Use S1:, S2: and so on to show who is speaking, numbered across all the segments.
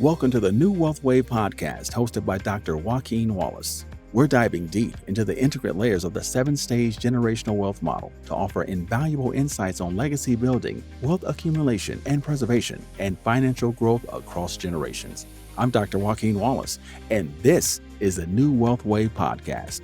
S1: Welcome to the New Wealth Wave podcast hosted by Dr. Joaquin Wallace. We're diving deep into the intricate layers of the 7-stage generational wealth model to offer invaluable insights on legacy building, wealth accumulation and preservation, and financial growth across generations. I'm Dr. Joaquin Wallace, and this is the New Wealth Wave podcast.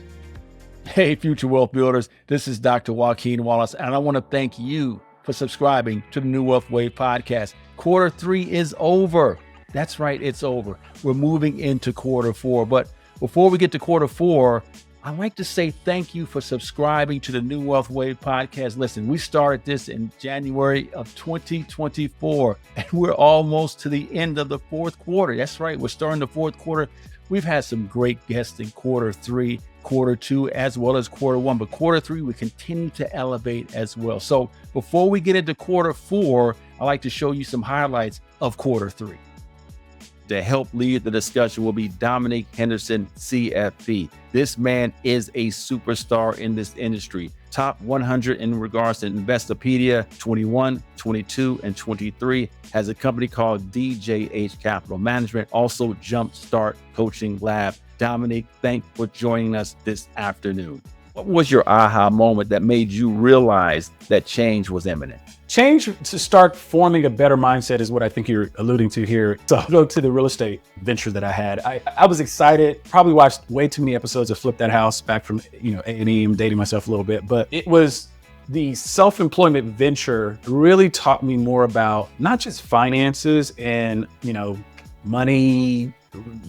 S2: Hey, future wealth builders, this is Dr. Joaquin Wallace, and I want to thank you for subscribing to the New Wealth Wave podcast. Quarter 3 is over. That's right, it's over. We're moving into quarter 4. But before we get to quarter 4, I'd like to say thank you for subscribing to the New Wealth Wave podcast. Listen, we started this in January of 2024, and we're almost to the end of the fourth quarter. That's right, we're starting the fourth quarter. We've had some great guests in quarter 3, quarter 2, as well as quarter 1. But quarter 3, we continue to elevate as well. So before we get into quarter 4, I'd like to show you some highlights of quarter 3. To help lead the discussion will be Dominique, Henderson, CFP. This man is a superstar in this industry. Top 100 in regards to Investopedia, 21, 22, and 23. Has a company called DJH Capital Management, also Jumpstart Coaching Lab. Dominique, thanks for joining us this afternoon. What was your aha moment that made you realize that change was imminent?
S3: Change to start forming a better mindset is what I think you're alluding to here. So I'll go to the real estate venture that I had. I was excited, probably watched way too many episodes of Flip That House back from A&E. I'm dating myself a little bit, but it was the self-employment venture really taught me more about not just finances and, money,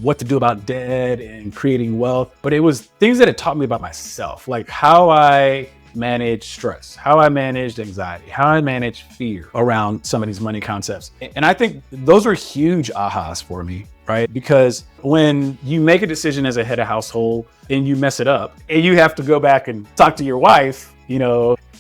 S3: what to do about debt and creating wealth, but it was things that it taught me about myself, like how I manage stress, how I managed anxiety, how I manage fear around some of these money concepts. And I think those are huge ahas for me, right? Because when you make a decision as a head of household and you mess it up and you have to go back and talk to your wife,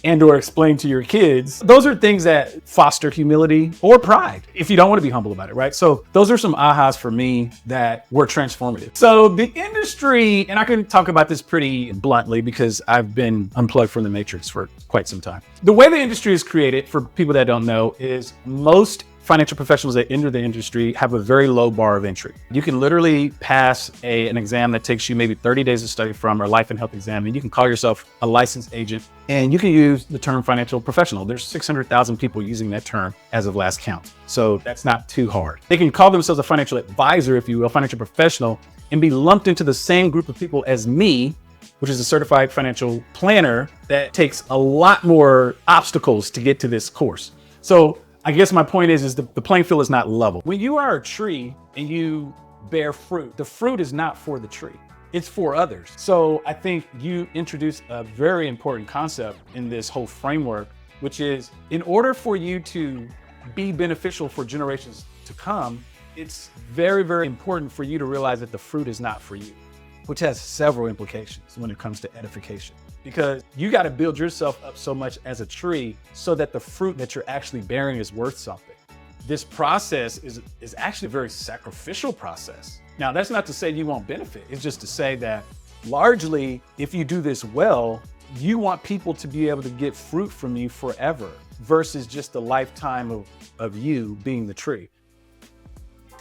S3: and or explain to your kids, those are things that foster humility or pride if you don't want to be humble about it, right? So those are some ahas for me that were transformative. So the industry, and I can talk about this pretty bluntly because I've been unplugged from the matrix for quite some time. The way the industry is created, for people that don't know, is most financial professionals that enter the industry have a very low bar of entry. You can literally pass an exam that takes you maybe 30 days of study from, or life and health exam, and you can call yourself a licensed agent, and you can use the term financial professional. There's 600,000 people using that term as of last count. So that's not too hard. They can call themselves a financial advisor, if you will, financial professional, and be lumped into the same group of people as me, which is a certified financial planner that takes a lot more obstacles to get to this course. So I guess my point is the playing field is not level. When you are a tree and you bear fruit, the fruit is not for the tree, it's for others. So I think you introduced a very important concept in this whole framework, which is in order for you to be beneficial for generations to come, it's very, very important for you to realize that the fruit is not for you, which has several implications when it comes to edification. Because you got to build yourself up so much as a tree so that the fruit that you're actually bearing is worth something. This process is actually a very sacrificial process. Now, that's not to say you won't benefit. It's just to say that largely, if you do this well, you want people to be able to get fruit from you forever versus just a lifetime of you being the tree.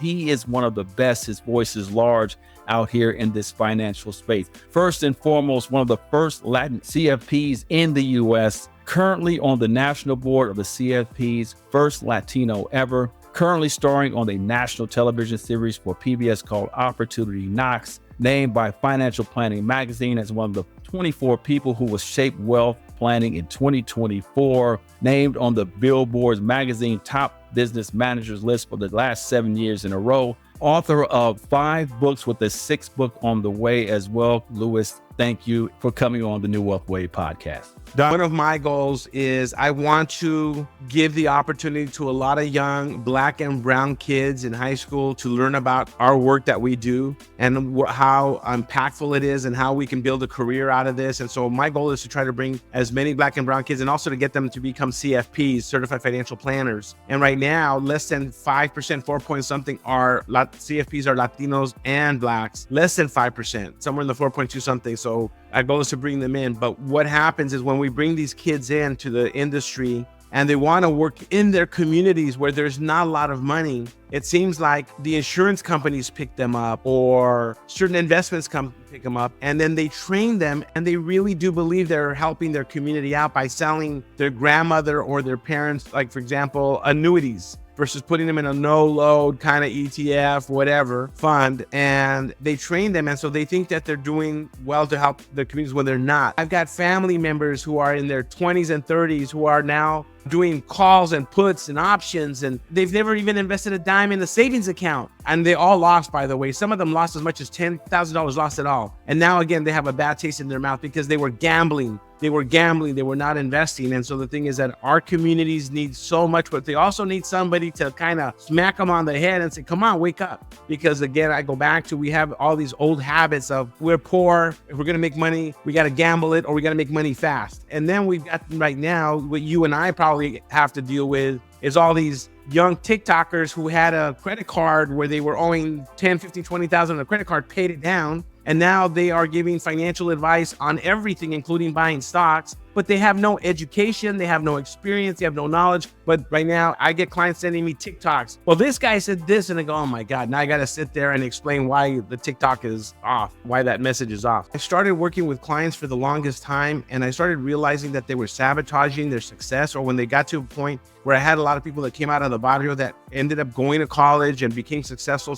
S2: He is one of the best. His voice is large out here in this financial space. First and foremost, one of the first Latin CFPs in the U.S., currently on the national board of the CFPs, first Latino ever, currently starring on a national television series for PBS called Opportunity Knocks, named by Financial Planning Magazine as one of the 24 people who will shape wealth planning in 2024, named on the Billboard magazine top business managers list for the last 7 years in a row, author of 5 books with a 6th book on the way as well. Lewis, thank you for coming on the New Wealth Wave podcast.
S4: One of my goals is I want to give the opportunity to a lot of young Black and brown kids in high school to learn about our work that we do and how impactful it is and how we can build a career out of this. And so my goal is to try to bring as many Black and brown kids and also to get them to become CFPs, certified financial planners. And right now, less than 5%, 4 point something are CFPs are Latinos and Blacks, less than 5%, somewhere in the 4.2 something. So our goal is to bring them in. But what happens is when we bring these kids into the industry, and they want to work in their communities where there's not a lot of money. It seems like the insurance companies pick them up or certain investments come pick them up, and then they train them, and they really do believe they're helping their community out by selling their grandmother or their parents, like for example, annuities, versus putting them in a no-load kind of ETF, whatever, fund, and they train them. And so they think that they're doing well to help their communities when they're not. I've got family members who are in their 20s and 30s who are now doing calls and puts and options, and they've never even invested a dime in a savings account. And they all lost, by the way. Some of them lost as much as $10,000 lost it all. And now again, they have a bad taste in their mouth because they were gambling. They were not investing. And so the thing is that our communities need so much, but they also need somebody to kind of smack them on the head and say, come on, wake up. Because again, I go back to, we have all these old habits of, we're poor. If we're going to make money, we got to gamble it, or we got to make money fast. And then we've got right now, what you and I probably have to deal with is all these young TikTokers who had a credit card where they were owing 10, 15, 20,000 on a credit card, paid it down. And now they are giving financial advice on everything, including buying stocks, but they have no education, they have no experience, they have no knowledge. But right now I get clients sending me TikToks. Well, this guy said this, and I go, oh my God, now I got to sit there and explain why the TikTok is off, why that message is off. I started working with clients for the longest time, and I started realizing that they were sabotaging their success, or when they got to a point where I had a lot of people that came out of the barrio that ended up going to college and became successful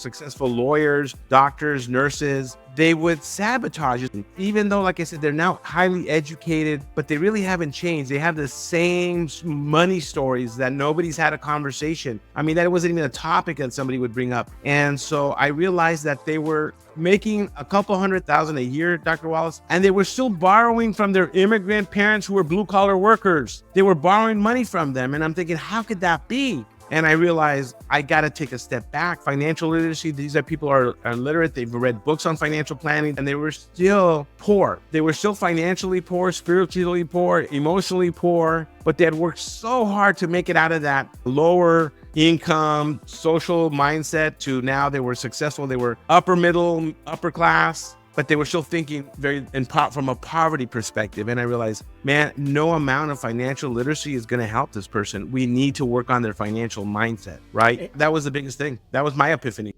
S4: lawyers, doctors, nurses, they would sabotage it. Even though, like I said, they're now highly educated, but they really haven't changed. They have the same money stories that nobody's had a conversation. I mean, that wasn't even a topic that somebody would bring up. And so I realized that they were making a couple $100,000 a year, Dr. Wallace, and they were still borrowing from their immigrant parents who were blue collar workers. They were borrowing money from them. And I'm thinking, how could that be? And I realized I got to take a step back. Financial literacy, these are people are literate. They've read books on financial planning, and they were still poor. They were still financially poor, spiritually poor, emotionally poor, but they had worked so hard to make it out of that lower income, social mindset to now they were successful. They were upper middle, upper class, but they were still thinking from a poverty perspective. And I realized, man, no amount of financial literacy is going to help this person. We need to work on their financial mindset, right? That was the biggest thing. That was my epiphany.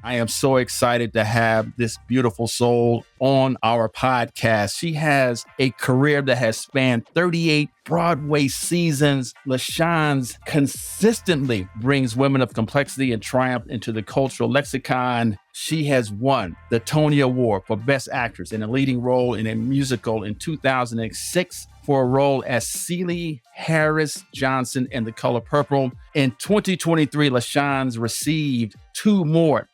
S2: I am so excited to have this beautiful soul on our podcast. She has a career that has spanned 38 Broadway seasons. LaChanze consistently brings women of complexity and triumph into the cultural lexicon. She has won the Tony Award for Best Actress in a leading role in a musical in 2006 for a role as Celie Harris Johnson in The Color Purple. In 2023, LaChanze received two more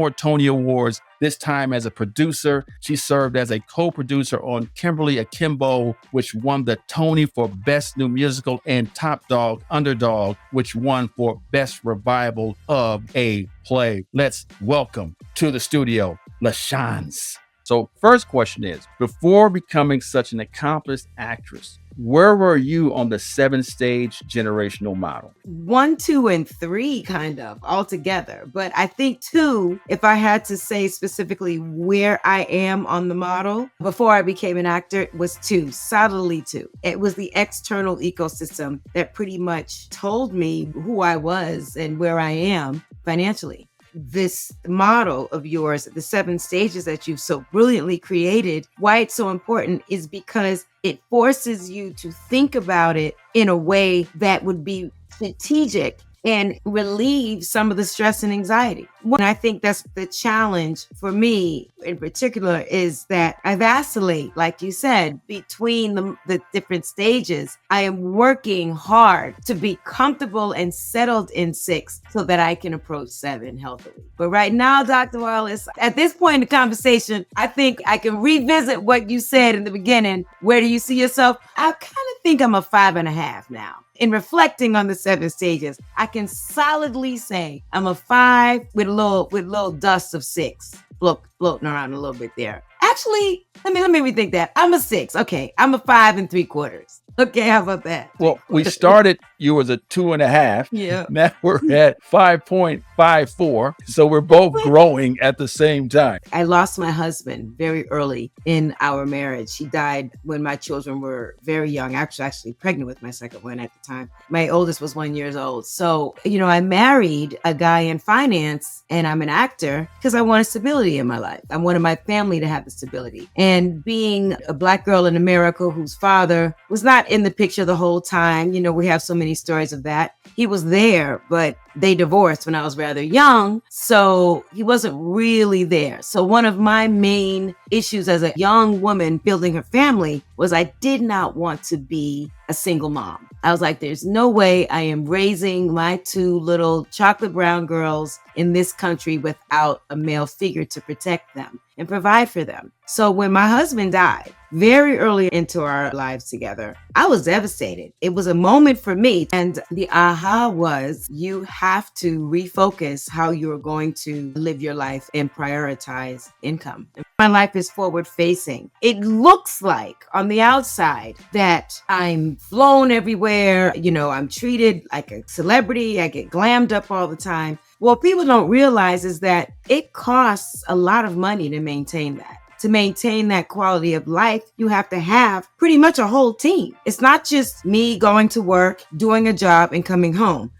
S2: Tony Awards, this time as a producer. She served as a co-producer on Kimberly Akimbo, which won the Tony for Best New Musical, and Top Dog Underdog, which won for Best Revival of a Play. Let's welcome to the studio, LaChanze. So first question is, before becoming such an accomplished actress, where were you on the 7-stage generational model?
S5: 1, 2, and 3 kind of altogether. But I think 2, if I had to say specifically where I am on the model before I became an actor, was 2, solidly 2. It was the external ecosystem that pretty much told me who I was and where I am financially. This model of yours, the 7 stages that you've so brilliantly created, why it's so important is because it forces you to think about it in a way that would be strategic and relieve some of the stress and anxiety. And I think that's the challenge for me in particular, is that I vacillate, like you said, between the different stages. I am working hard to be comfortable and settled in 6 so that I can approach 7 healthily. But right now, Dr. Wallace, at this point in the conversation, I think I can revisit what you said in the beginning. Where do you see yourself? I kind of think I'm a 5.5 now. In reflecting on the 7 stages, I can solidly say I'm a 5 with a little dust of 6 floating around a little bit there. Actually, let me rethink that. I'm a 6. Okay, I'm a 5 3/4. Okay, how about that?
S2: Well, we started, you was a 2.5.
S5: Yeah.
S2: Now we're at 5.54. So we're both growing at the same time.
S5: I lost my husband very early in our marriage. He died when my children were very young. Actually pregnant with my second one at the time. My oldest was 1 year old. So, I married a guy in finance and I'm an actor because I wanted stability in my life. I wanted my family to have the stability. And being a Black girl in America whose father was not in the picture the whole time, we have so many stories of that. He was there, but they divorced when I was rather young. So he wasn't really there. So one of my main issues as a young woman building her family was I did not want to be a single mom. I was like, there's no way I am raising my 2 little chocolate brown girls in this country without a male figure to protect them and provide for them. So when my husband died, very early into our lives together, I was devastated. It was a moment for me. And the aha was, you have to refocus how you're going to live your life and prioritize income. My life is forward facing. It looks like on the outside that I'm flown everywhere. I'm treated like a celebrity. I get glammed up all the time. What people don't realize is that it costs a lot of money to maintain that. To maintain that quality of life, you have to have pretty much a whole team. It's not just me going to work, doing a job, and coming home.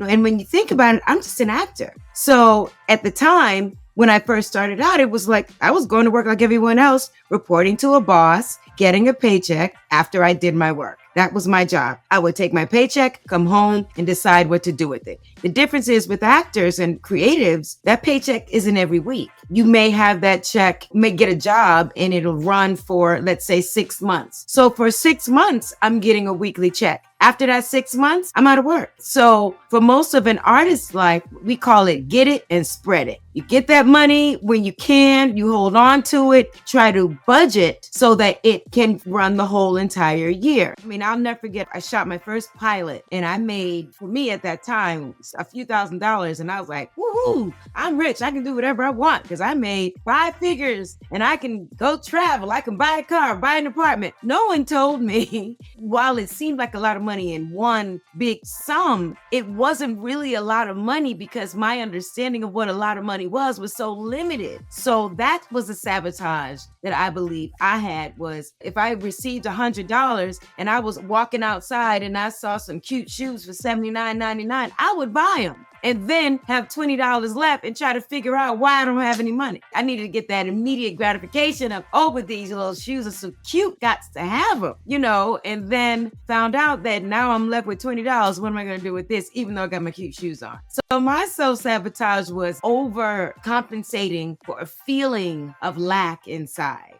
S5: And when you think about it, I'm just an actor. So at the time, when I first started out, it was like I was going to work like everyone else, reporting to a boss, getting a paycheck after I did my work. That was my job. I would take my paycheck, come home, and decide what to do with it. The difference is with actors and creatives, that paycheck isn't every week. You may have that check, may get a job, and it'll run for, let's say, 6 months. So for 6 months, I'm getting a weekly check. After that 6 months, I'm out of work. So for most of an artist's life, we call it get it and spread it. You get that money when you can, you hold on to it, try to budget so that it can run the whole entire year. I mean, I'll never forget, I shot my first pilot and I made, for me at that time, a few $1,000s. And I was like, woohoo, I'm rich. I can do whatever I want because I made 5 figures and I can go travel. I can buy a car, buy an apartment. No one told me, while it seemed like a lot of money in one big sum, it wasn't really a lot of money because my understanding of what a lot of money was so limited. So that was a sabotage that I believe I had, was if I received $100 and I was walking outside and I saw some cute shoes for $79.99, I would buy them and then have $20 left and try to figure out why I don't have any money. I needed to get that immediate gratification of, oh, but these little shoes are so cute, got to have them, and then found out that now I'm left with $20. What am I going to do with this, even though I got my cute shoes on? So my self-sabotage was overcompensating for a feeling of lack inside.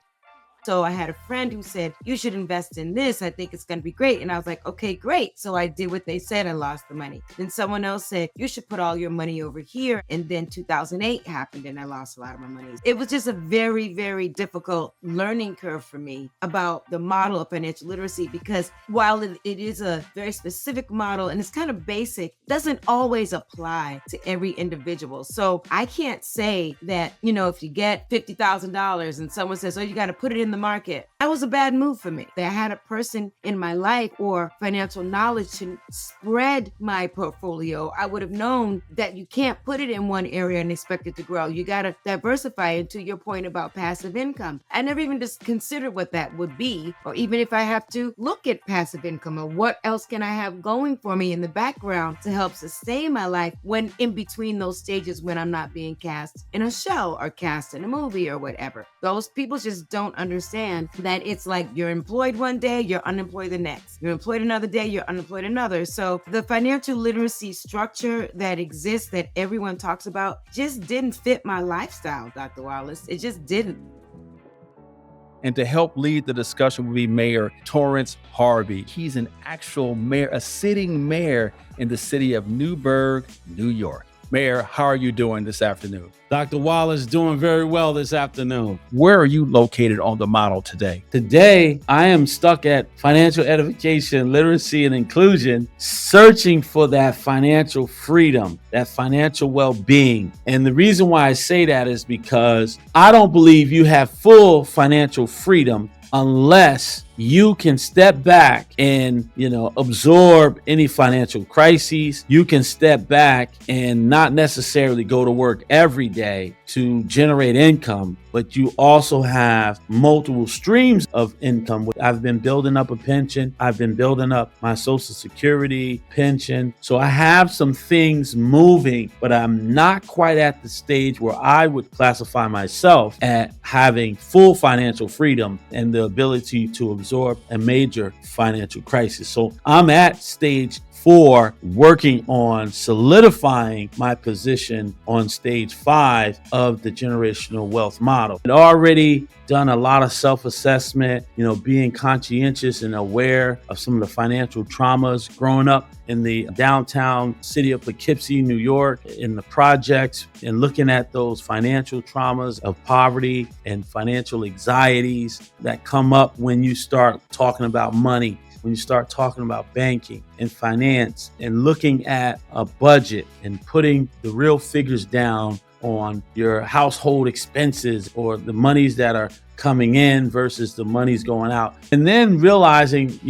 S5: So I had a friend who said, you should invest in this. I think it's going to be great. And I was like, okay, great. So I did what they said. I lost the money. Then someone else said, you should put all your money over here. And then 2008 happened and I lost a lot of my money. It was just a very, very difficult learning curve for me about the model of financial literacy, because while it is a very specific model and it's kind of basic, it doesn't always apply to every individual. So I can't say that, if you get $50,000 and someone says, oh, you got to put it in the market, that was a bad move for me. That I had a person in my life or financial knowledge to spread my portfolio, I would have known that you can't put it in one area and expect it to grow. You got to diversify it, to your point about passive income. I never even just considered what that would be, or even if I have to look at passive income or what else can I have going for me in the background to help sustain my life when in between those stages when I'm not being cast in a show or cast in a movie or whatever. Those people just don't understand that it's like you're employed one day, you're unemployed the next. You're employed another day, you're unemployed another. So the financial literacy structure that exists that everyone talks about just didn't fit my lifestyle, Dr. Wallace. It just didn't.
S2: And to help lead the discussion will be Mayor Torrance Harvey. He's an actual mayor, a sitting mayor in the city of Newburgh, New York. Mayor, how are you doing this afternoon?
S6: Dr. Wallace doing very well this afternoon.
S2: Where are you located on the model today?
S6: Today, I am stuck at financial edification, literacy, and inclusion, searching for that financial freedom, that financial well-being. And the reason why I say that is because I don't believe you have full financial freedom unless you can step back and, absorb any financial crises. You can step back and not necessarily go to work every day to generate income, but you also have multiple streams of income. I've been building up a pension. I've been building up my Social Security pension. So I have some things moving, but I'm not quite at the stage where I would classify myself at having full financial freedom and the ability to absorb a major financial crisis. So I'm at stage 4, working on solidifying my position on stage 5 of the generational wealth model. I'd already done a lot of self-assessment, being conscientious and aware of some of the financial traumas growing up in the downtown city of Poughkeepsie, New York, in the projects, and looking at those financial traumas of poverty and financial anxieties that come up when you start talking about money, when you start talking about banking and finance, and looking at a budget and putting the real figures down on your household expenses or the monies that are coming in versus the money's going out. And then realizing,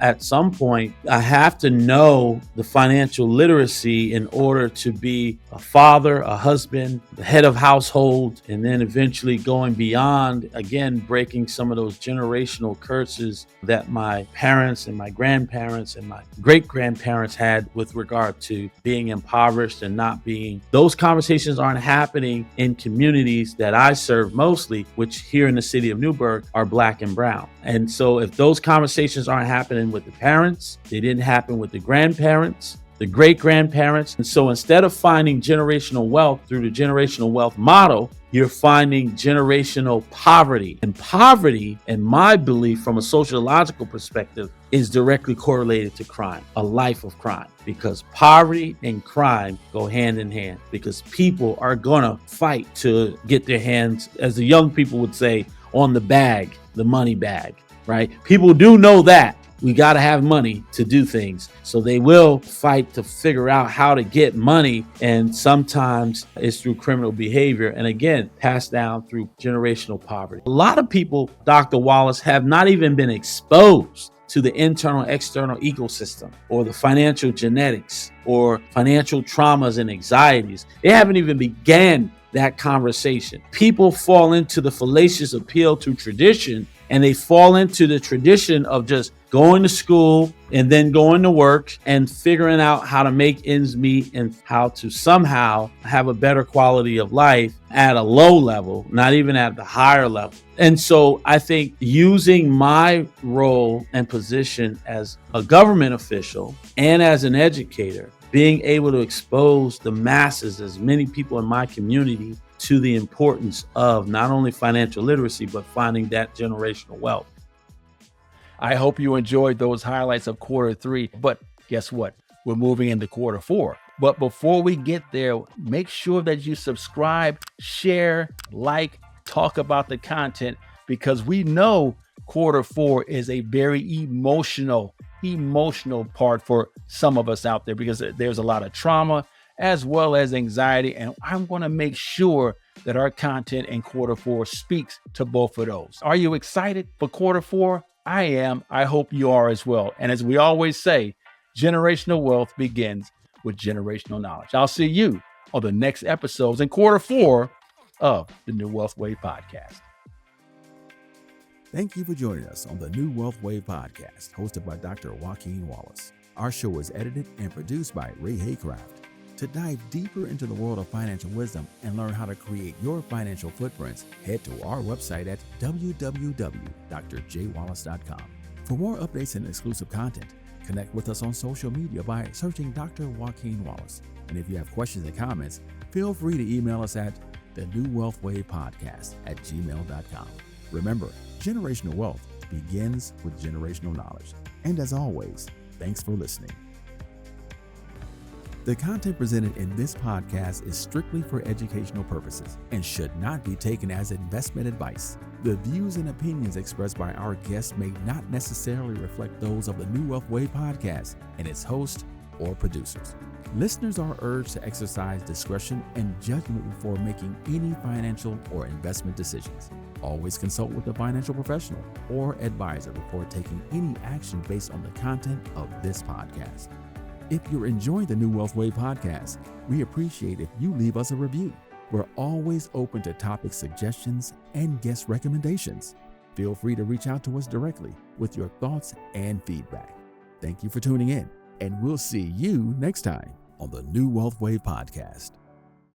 S6: at some point, I have to know the financial literacy in order to be a father, a husband, the head of household, and then eventually going beyond, again, breaking some of those generational curses that my parents and my grandparents and my great-grandparents had with regard to being impoverished and not being. Those conversations aren't happening in communities that I serve mostly, which here in the city of Newburgh are Black and brown. And so if those conversations aren't happening with the parents, they didn't happen with the grandparents, the great-grandparents. And so instead of finding generational wealth through the generational wealth model, you're finding generational poverty. And poverty, in my belief, from a sociological perspective, is directly correlated to crime, a life of crime, because poverty and crime go hand in hand, because people are gonna fight to get their hands, as the young people would say, on the bag, the money bag, right? People do know that we got to have money to do things. So they will fight to figure out how to get money. And sometimes it's through criminal behavior. And again, passed down through generational poverty. A lot of people, Dr. Wallace, have not even been exposed to the internal external ecosystem or the financial genetics or financial traumas and anxieties. They haven't even began that conversation. People fall into the fallacious appeal to tradition, and they fall into the tradition of just going to school and then going to work and figuring out how to make ends meet and how to somehow have a better quality of life at a low level, not even at the higher level. And so I think using my role and position as a government official and as an educator, being able to expose the masses, as many people in my community, to the importance of not only financial literacy, but finding that generational wealth.
S2: I hope you enjoyed those highlights of quarter 3, but guess what? We're moving into quarter 4. But before we get there, make sure that you subscribe, share, like, talk about the content, because we know quarter 4 is a very emotional part for some of us out there, because there's a lot of trauma as well as anxiety. And I'm going to make sure that our content in quarter 4 speaks to both of those. Are you excited for quarter 4? I am. I hope you are as well. And as we always say, generational wealth begins with generational knowledge. I'll see you on the next episodes in quarter 4 of the New Wealth Wave podcast.
S1: Thank you for joining us on the New Wealth Wave podcast, hosted by Dr. Joaquin Wallace. Our show is edited and produced by Ray Haycraft. To dive deeper into the world of financial wisdom and learn how to create your financial footprints, head to our website at www.drjwallace.com. For more updates and exclusive content, connect with us on social media by searching Dr. Joaquin Wallace. And if you have questions and comments, feel free to email us at the New Wealth Wave Podcast at gmail.com. Remember, generational wealth begins with generational knowledge. And as always, thanks for listening. The content presented in this podcast is strictly for educational purposes and should not be taken as investment advice. The views and opinions expressed by our guests may not necessarily reflect those of the New Wealth Way podcast and its host or producers. Listeners are urged to exercise discretion and judgment before making any financial or investment decisions. Always consult with a financial professional or advisor before taking any action based on the content of this podcast. If you're enjoying the New Wealth Way podcast, we appreciate if you leave us a review. We're always open to topic suggestions and guest recommendations. Feel free to reach out to us directly with your thoughts and feedback. Thank you for tuning in, and we'll see you next time on the New Wealth Way podcast.